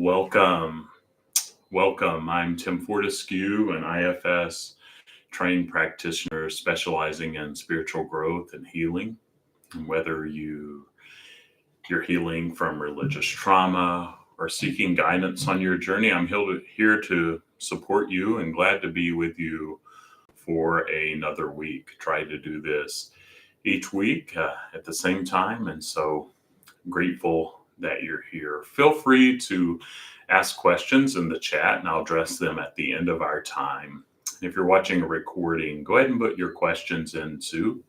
Welcome. Welcome. I'm Tim Fortescue, an IFS trained practitioner specializing in spiritual growth and healing. And whether you're healing from religious trauma or seeking guidance on your journey, I'm here to support you and glad to be with you for another week. Try to do this each week at the same time. And so grateful that you're here. Feel free to ask questions in the chat and I'll address them at the end of our time. If you're watching a recording, go ahead and put your questions in too,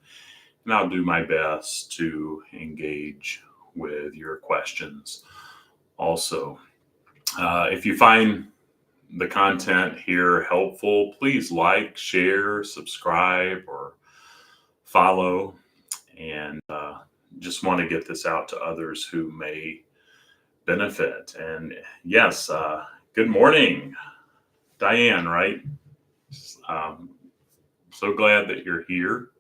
and I'll do my best to engage with your questions. Also, if you find the content here helpful, please like, share, subscribe, or follow. And just want to get this out to others who may benefit. And yes, good morning, Diane, right? So glad that you're here.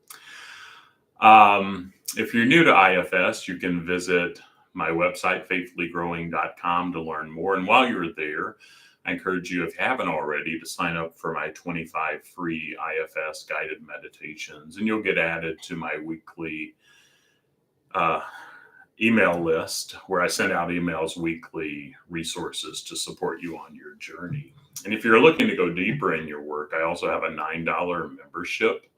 If you're new to IFS, you can visit my website, faithfullygrowing.com, to learn more. And while you're there, I encourage you, if you haven't already, to sign up for my 25 free IFS guided meditations, and you'll get added to my weekly email list where I send out emails weekly, resources to support you on your journey. And if you're looking to go deeper in your work, I also have a $9 membership,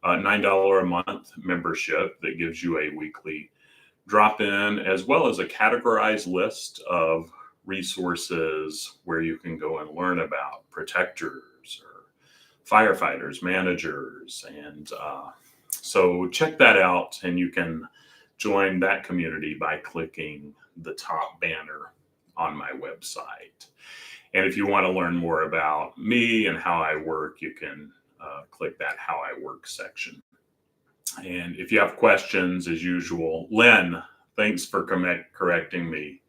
$9 a month membership that gives you a weekly drop-in, as well as a categorized list of resources where you can go and learn about protectors or firefighters, managers. And so check that out, and you can join that community by clicking the top banner on my website. And if you want to learn more about me and how I work, you can click that How I Work section. And if you have questions, as usual, Lynn, thanks for correcting me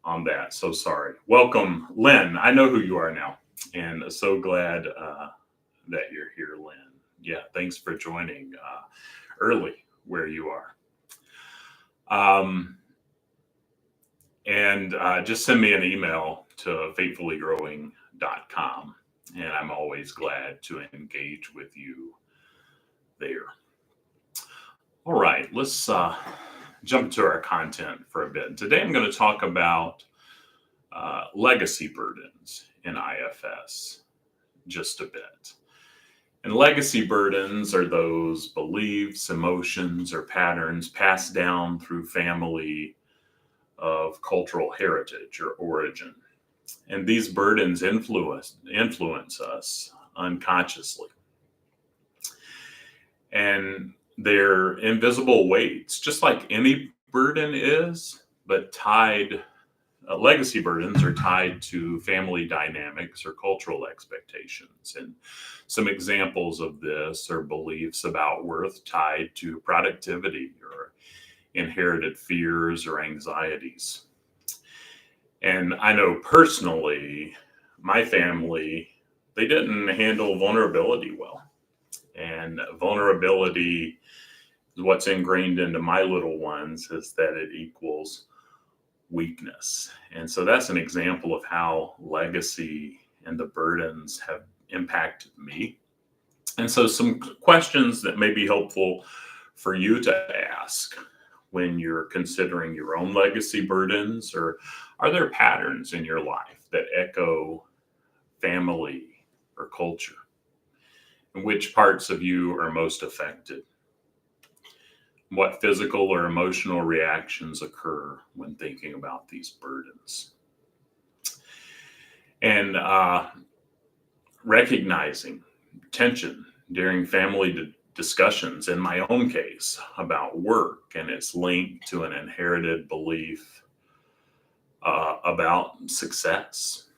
on that. So sorry. Welcome, Lynn. I know who you are now, and so glad that you're here, Lynn. Yeah, thanks for joining early where you are. Just send me an email to faithfullygrowing.com, and I'm always glad to engage with you there. All right, let's jump to our content for a bit. Today I'm going to talk about legacy burdens in IFS just a bit. And legacy burdens are those beliefs, emotions, or patterns passed down through family of cultural heritage or origin. And these burdens influence us unconsciously. And they're invisible weights, just like any burden is, but legacy burdens are tied to family dynamics or cultural expectations. And some examples of this are beliefs about worth tied to productivity or inherited fears or anxieties. And I know personally, my family, they didn't handle vulnerability well. And vulnerability is what's ingrained into my little ones, is that it equals weakness. And so that's an example of how legacy and the burdens have impacted me. And so some questions that may be helpful for you to ask when you're considering your own legacy burdens, or are there patterns in your life that echo family or culture? And which parts of you are most affected? What physical or emotional reactions occur when thinking about these burdens? And recognizing tension during family discussions, in my own case, about work and its link to an inherited belief about success.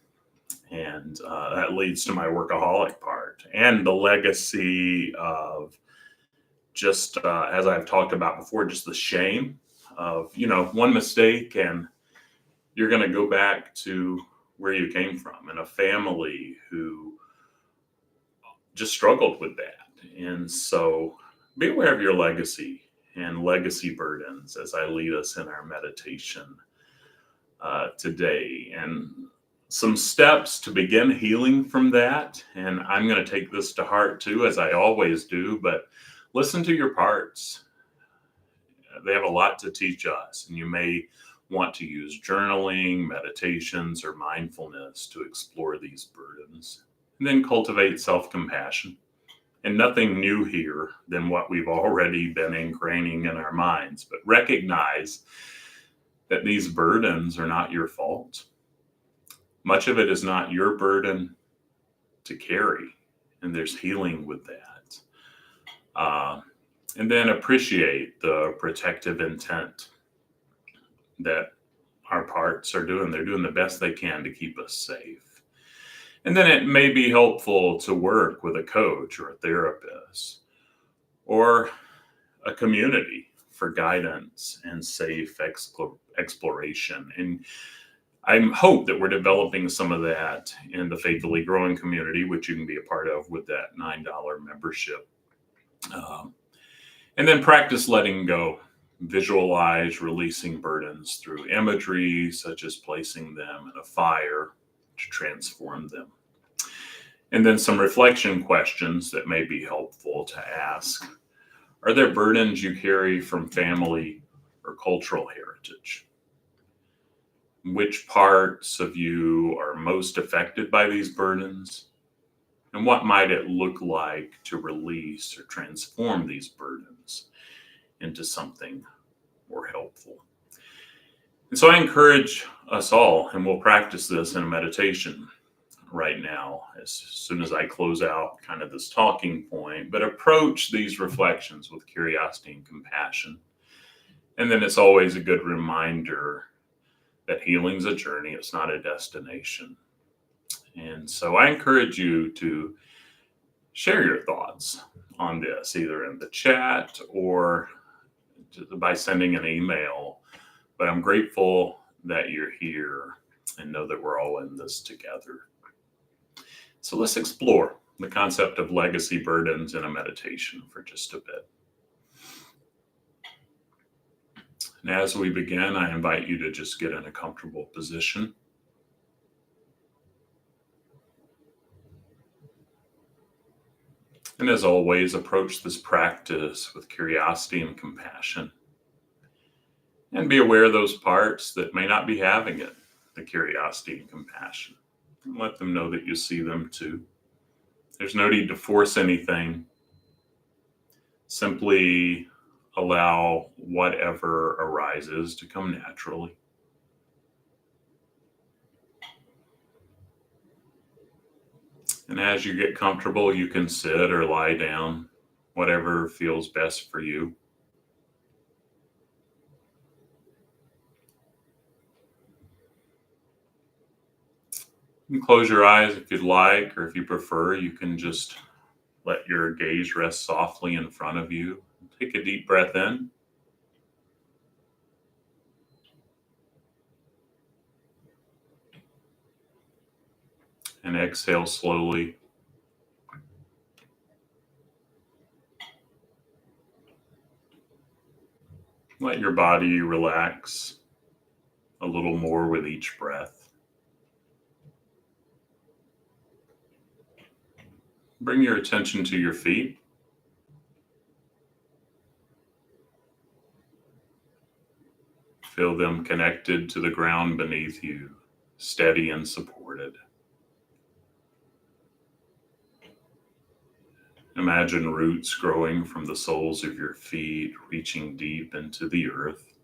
And that leads to my workaholic part and the legacy of just, as I've talked about before, just the shame of, one mistake and you're going to go back to where you came from, and a family who just struggled with that. And so be aware of your legacy and legacy burdens as I lead us in our meditation today, and some steps to begin healing from that. And I'm going to take this to heart too, as I always do, but listen to your parts. They have a lot to teach us, and you may want to use journaling, meditations, or mindfulness to explore these burdens. And then cultivate self compassion. And nothing new here than what we've already been ingraining in our minds, but recognize that these burdens are not your fault. Much of it is not your burden to carry, and there's healing with that. And then appreciate the protective intent that our parts are doing. They're doing the best they can to keep us safe. And then it may be helpful to work with a coach or a therapist or a community for guidance and safe exploration. And I hope that we're developing some of that in the Faithfully Growing community, which you can be a part of with that $9 membership. And then practice letting go. Visualize releasing burdens through imagery, such as placing them in a fire to transform them. And then some reflection questions that may be helpful to ask. Are there burdens you carry from family or cultural heritage? Which parts of you are most affected by these burdens? And what might it look like to release or transform these burdens into something more helpful? And so I encourage us all, and we'll practice this in a meditation right now, as soon as I close out kind of this talking point, but approach these reflections with curiosity and compassion. And then it's always a good reminder that healing's a journey, it's not a destination. And so I encourage you to share your thoughts on this, either in the chat or by sending an email. But I'm grateful that you're here and know that we're all in this together. So let's explore the concept of legacy burdens in a meditation for just a bit. And as we begin, I invite you to just get in a comfortable position. And as always, approach this practice with curiosity and compassion. And be aware of those parts that may not be having it, the curiosity and compassion. And let them know that you see them too. There's no need to force anything. Simply allow whatever arises to come naturally. And as you get comfortable, you can sit or lie down, whatever feels best for you. You can close your eyes if you'd like, or if you prefer, you can just let your gaze rest softly in front of you. Take a deep breath in. And exhale slowly. Let your body relax a little more with each breath. Bring your attention to your feet. Feel them connected to the ground beneath you, steady and supported. Imagine roots growing from the soles of your feet, reaching deep into the earth.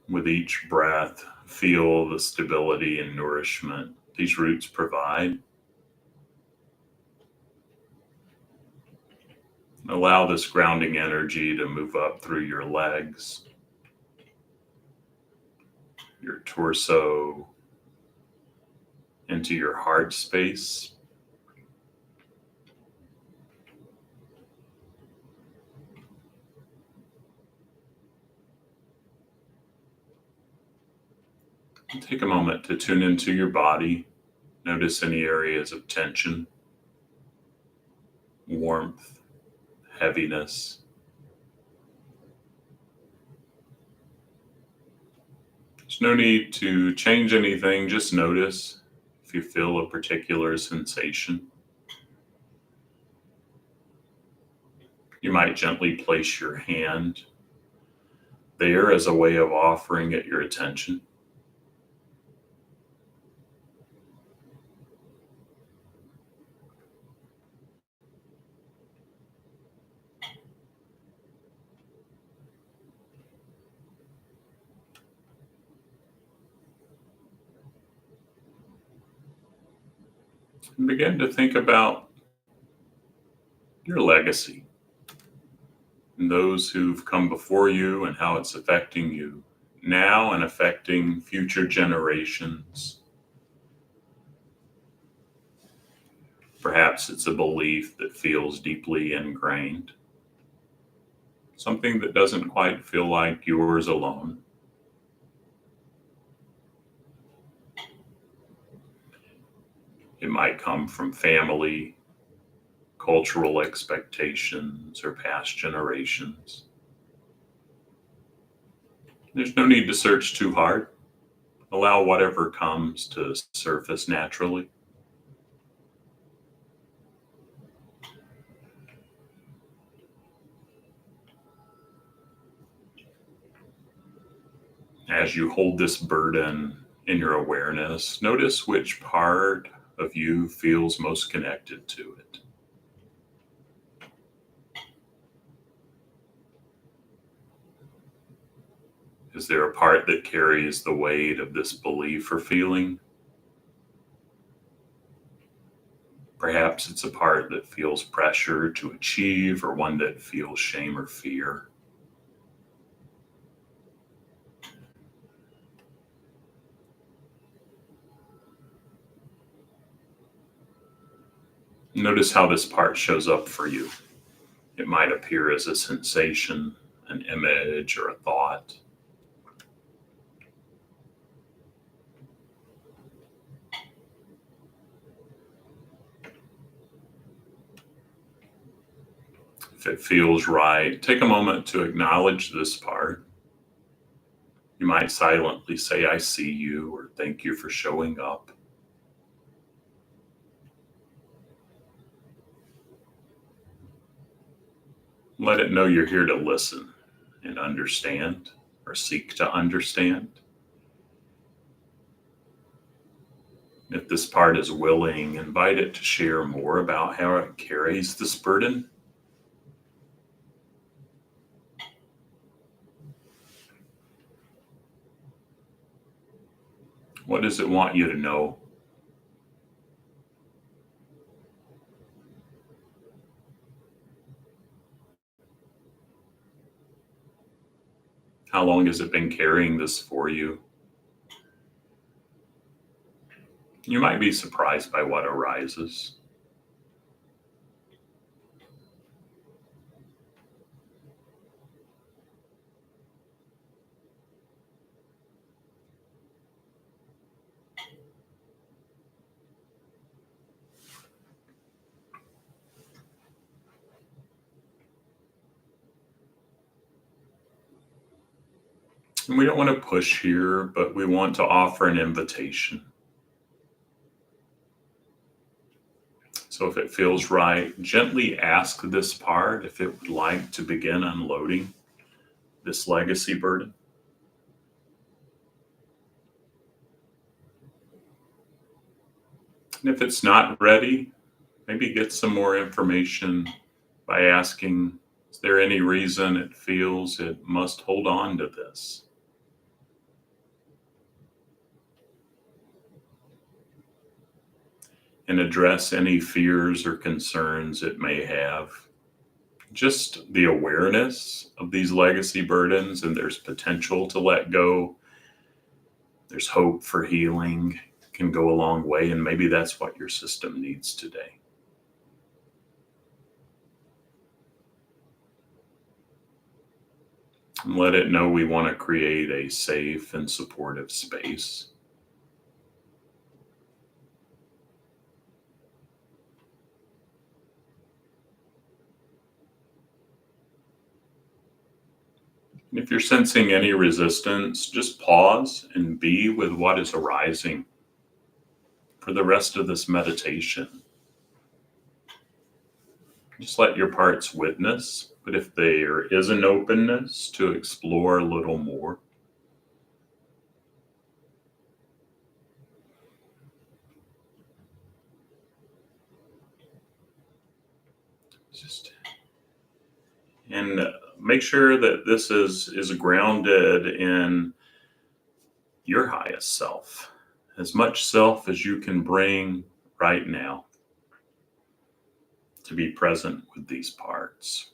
With each breath, feel the stability and nourishment these roots provide. Allow this grounding energy to move up through your legs, your torso, into your heart space. Take a moment to tune into your body. Notice any areas of tension, warmth, heaviness. no need to change anything, just notice if you feel a particular sensation. You might gently place your hand there as a way of offering it your attention. And begin to think about your legacy and those who've come before you and how it's affecting you now and affecting future generations. Perhaps it's a belief that feels deeply ingrained, something that doesn't quite feel like yours alone. It might come from family, cultural expectations, or past generations. There's no need to search too hard. Allow whatever comes to surface naturally. As you hold this burden in your awareness, notice which part of you feels most connected to it. Is there a part that carries the weight of this belief or feeling? Perhaps it's a part that feels pressure to achieve or one that feels shame or fear. Notice how this part shows up for you. It might appear as a sensation, an image, or a thought. If it feels right, take a moment to acknowledge this part. You might silently say, I see you, or thank you for showing up. Let it know you're here to listen and understand or seek to understand. If this part is willing, invite it to share more about how it carries this burden. What does it want you to know? How long has it been carrying this for you? You might be surprised by what arises. And we don't want to push here, but we want to offer an invitation. So if it feels right, gently ask this part if it would like to begin unloading this legacy burden. And if it's not ready, maybe get some more information by asking, is there any reason it feels it must hold on to this? And address any fears or concerns it may have. Just the awareness of these legacy burdens and there's potential to let go. There's hope for healing, can go a long way, and maybe that's what your system needs today. And let it know we want to create a safe and supportive space. If you're sensing any resistance, just pause and be with what is arising for the rest of this meditation. Just let your parts witness, but if there is an openness to explore a little more, just and make sure that this is grounded in your highest self, as much self as you can bring right now to be present with these parts.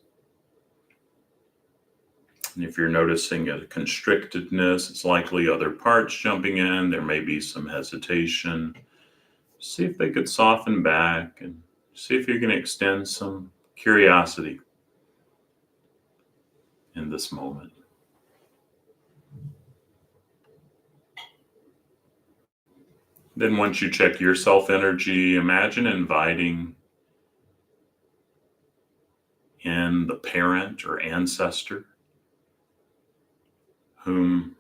And if you're noticing a constrictedness, it's likely other parts jumping in. There may be some hesitation. See if they could soften back and see if you can extend some curiosity in this moment. Then, once you check your self energy, imagine inviting in the parent or ancestor whom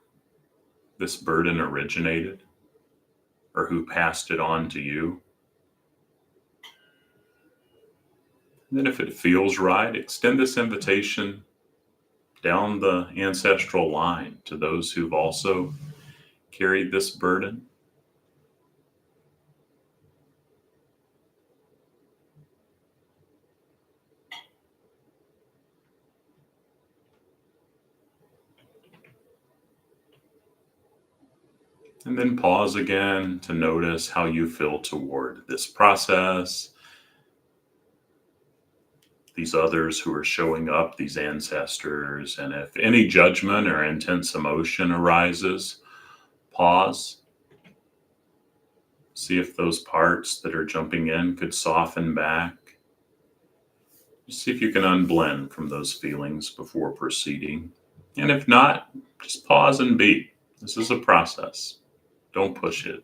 this burden originated or who passed it on to you. And then, if it feels right, extend this invitation down the ancestral line to those who've also carried this burden. And then pause again to notice how you feel toward this process, these others who are showing up, these ancestors. And if any judgment or intense emotion arises, pause. See if those parts that are jumping in could soften back. See if you can unblend from those feelings before proceeding. And if not, just pause and be. This is a process. Don't push it.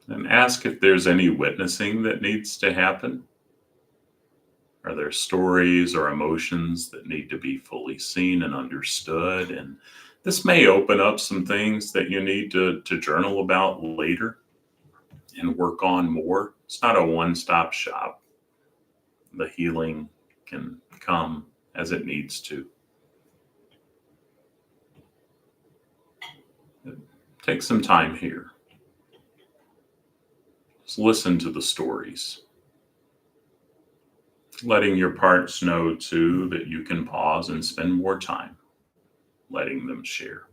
And ask if there's any witnessing that needs to happen. Are there stories or emotions that need to be fully seen and understood? And this may open up some things that you need to journal about later and work on more. It's not a one-stop shop. The healing can come as it needs to. Take some time here. Just listen to the stories. Letting your parts know too that you can pause and spend more time letting them share.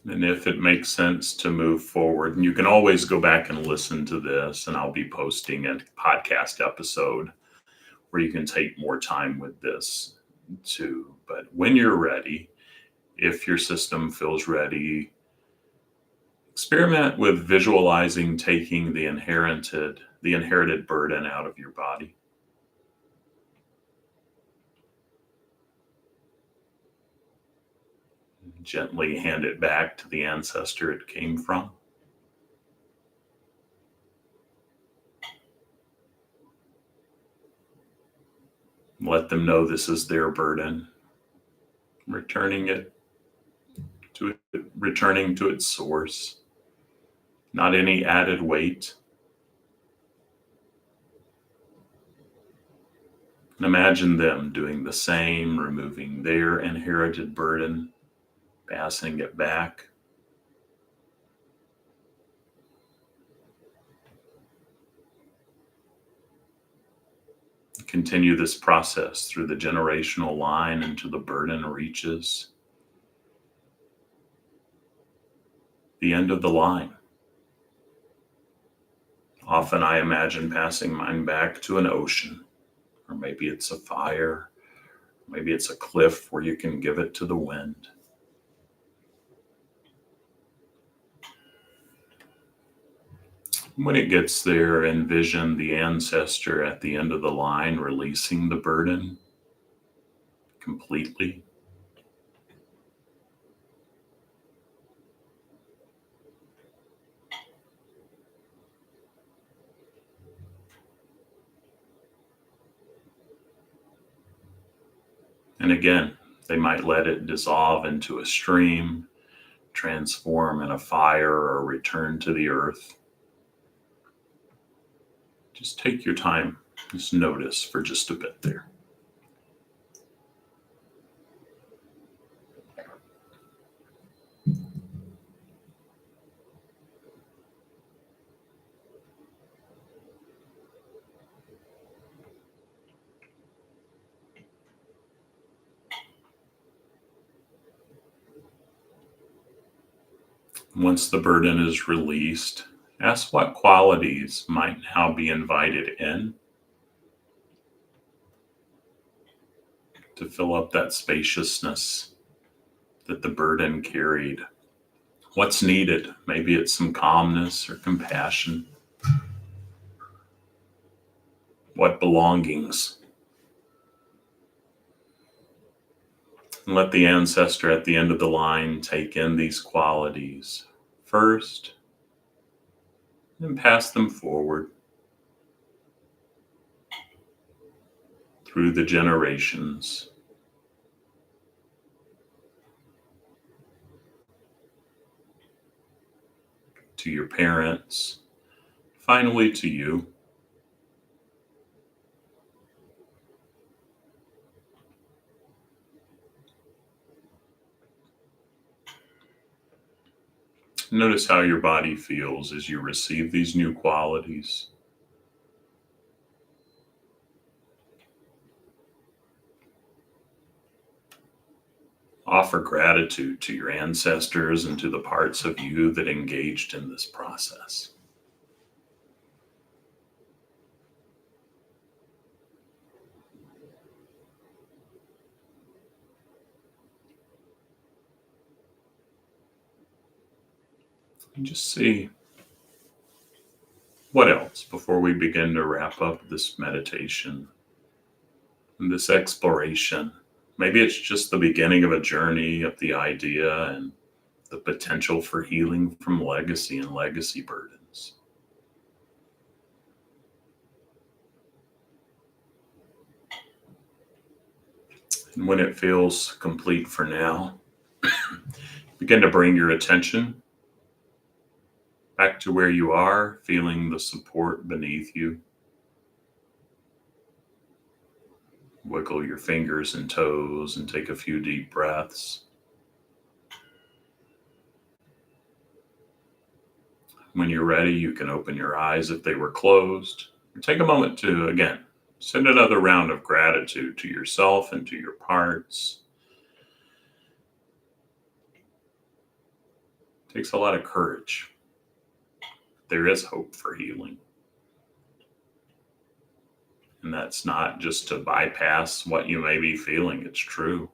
And if it makes sense to move forward, and you can always go back and listen to this, and I'll be posting a podcast episode where you can take more time with this too. But when you're ready, if your system feels ready, experiment with visualizing taking the inherited burden out of your body. Gently hand it back to the ancestor it came from. Let them know this is their burden. Returning to its source. Not any added weight. And imagine them doing the same, removing their inherited burden, passing it back. Continue this process through the generational line until the burden reaches the end of the line. Often I imagine passing mine back to an ocean, or maybe it's a fire, Maybe it's a cliff where you can give it to the wind. When it gets there, envision the ancestor at the end of the line releasing the burden completely. And again, they might let it dissolve into a stream, transform in a fire, or return to the earth. Just take your time. Just notice for just a bit there. Once the burden is released, ask what qualities might now be invited in to fill up that spaciousness that the burden carried. What's needed? Maybe it's some calmness or compassion. What belongings? And let the ancestor at the end of the line take in these qualities first and pass them forward through the generations. To your parents, finally to you. Notice how your body feels as you receive these new qualities. Offer gratitude to your ancestors and to the parts of you that engaged in this process. And just see what else before we begin to wrap up this meditation and this exploration. Maybe it's just the beginning of a journey of the idea and the potential for healing from legacy and legacy burdens. And when it feels complete for now, begin to bring your attention back to where you are, feeling the support beneath you. Wiggle your fingers and toes and take a few deep breaths. When you're ready, you can open your eyes if they were closed. Take a moment to, again, send another round of gratitude to yourself and to your parts. It takes a lot of courage. There is hope for healing. And that's not just to bypass what you may be feeling, it's true.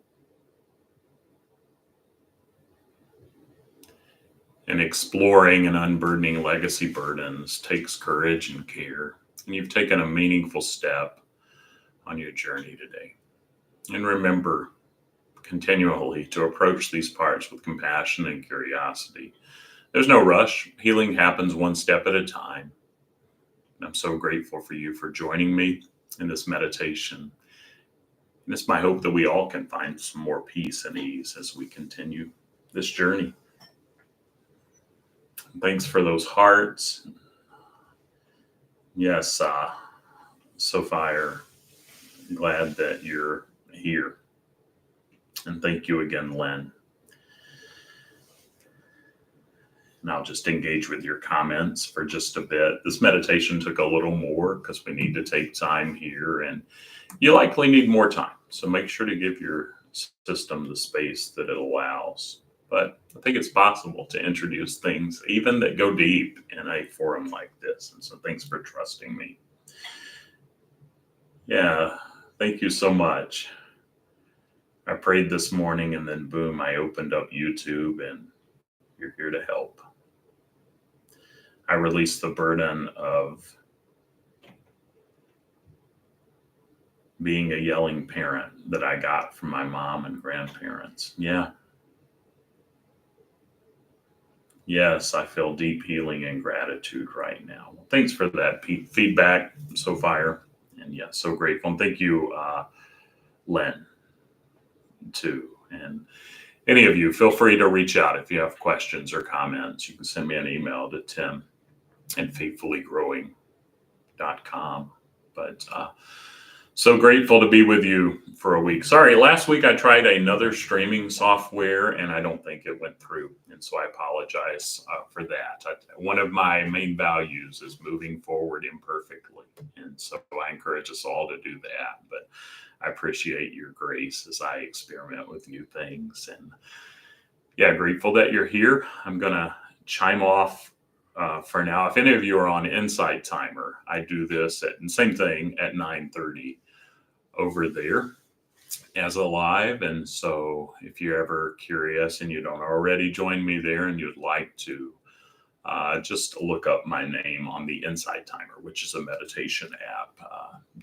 And exploring and unburdening legacy burdens takes courage and care. And you've taken a meaningful step on your journey today. And remember continually to approach these parts with compassion and curiosity. There's no rush. Healing happens one step at a time. And I'm so grateful for you for joining me in this meditation. And it's my hope that we all can find some more peace and ease as we continue this journey. Thanks for those hearts. Yes, Sophia, glad that you're here. And thank you again, Len. And I'll just engage with your comments for just a bit. This meditation took a little more because we need to take time here, and you likely need more time. So make sure to give your system the space that it allows. But I think it's possible to introduce things even that go deep in a forum like this. And so thanks for trusting me. Yeah, thank you so much. prayed this morning, and then boom, I opened up YouTube, and you're here to help. I released the burden of being a yelling parent that I got from my mom and grandparents. Yeah. Yes, I feel deep healing and gratitude right now. Well, thanks for that feedback, so fire. And yeah, so grateful. And thank you, Len, too. And any of you, feel free to reach out if you have questions or comments. You can send me an email to tim@faithfullygrowing.com. But so grateful to be with you for a week. Sorry, last week I tried another streaming software and I don't think it went through. And so I apologize for that. One of my main values is moving forward imperfectly. And so I encourage us all to do that. But I appreciate your grace as I experiment with new things. And yeah, grateful that you're here. I'm going to chime off for now. If any of you are on Insight Timer, I do this and same thing at 9:30 over there as a live. And so if you're ever curious and you don't already join me there and you'd like to, just look up my name on the Insight Timer, which is a meditation app,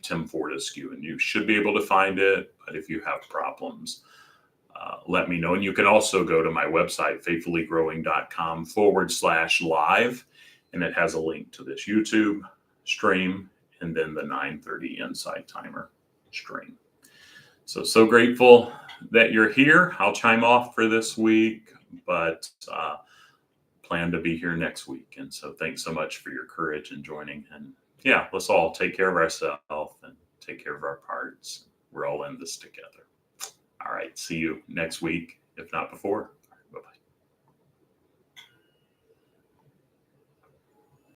Tim Fortescue, and you should be able to find it. But if you have problems, let me know. And you can also go to my website, faithfullygrowing.com/live, and it has a link to this YouTube stream and then the 9:30 Insight Timer stream. So grateful that you're here. I'll chime off for this week, but plan to be here next week. And so thanks so much for your courage in joining. And yeah, let's all take care of ourselves and take care of our parts. We're all in this together. All right. See you next week, if not before.